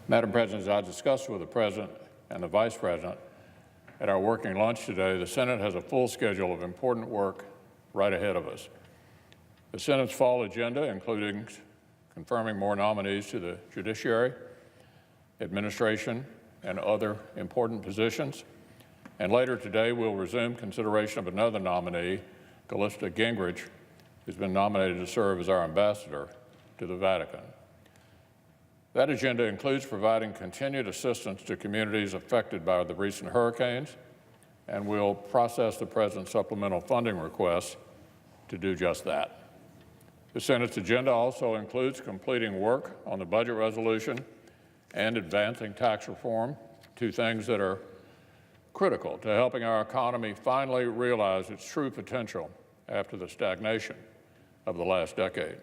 Madam President, as I discussed with the President and the Vice President at our working lunch today, the Senate has a full schedule of important work right ahead of us. The Senate's fall agenda, including confirming more nominees to the judiciary, administration, and other important positions. And later today, we'll resume consideration of another nominee, Callista Gingrich, who's been nominated to serve as our ambassador to the Vatican. That agenda includes providing continued assistance to communities affected by the recent hurricanes, and we'll process the President's supplemental funding requests to do just that. The Senate's agenda also includes completing work on the budget resolution and advancing tax reform, two things that are critical to helping our economy finally realize its true potential after the stagnation of the last decade.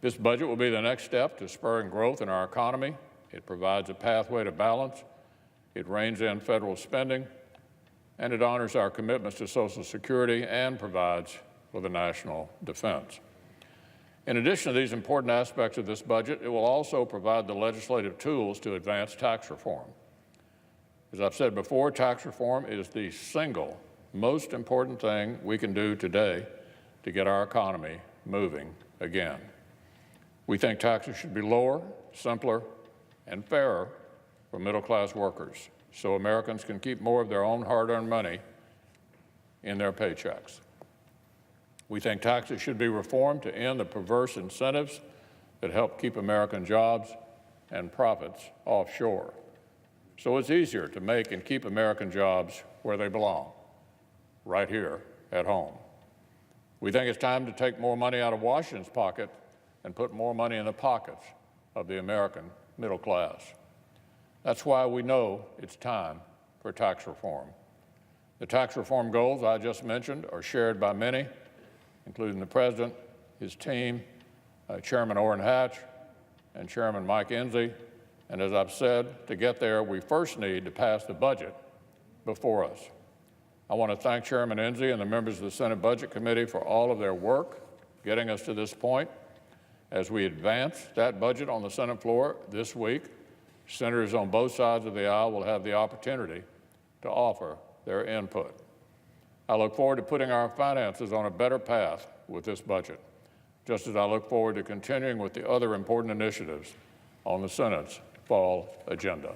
This budget will be the next step to spurring growth in our economy. It provides a pathway to balance, it reins in federal spending, and it honors our commitments to Social Security and provides for the national defense. In addition to these important aspects of this budget, it will also provide the legislative tools to advance tax reform. As I've said before, tax reform is the single most important thing we can do today to get our economy moving again. We think taxes should be lower, simpler, and fairer for middle-class workers so Americans can keep more of their own hard-earned money in their paychecks. We think taxes should be reformed to end the perverse incentives that help keep American jobs and profits offshore, so it's easier to make and keep American jobs where they belong, right here at home. We think it's time to take more money out of Washington's pocket and put more money in the pockets of the American middle class. That's why we know it's time for tax reform. The tax reform goals I just mentioned are shared by many, including the President, his team, Chairman Orrin Hatch, and Chairman Mike Enzi. And as I've said, to get there, we first need to pass the budget before us. I want to thank Chairman Enzi and the members of the Senate Budget Committee for all of their work getting us to this point. As we advance that budget on the Senate floor this week, senators on both sides of the aisle will have the opportunity to offer their input. I look forward to putting our finances on a better path with this budget, just as I look forward to continuing with the other important initiatives on the Senate's fall agenda.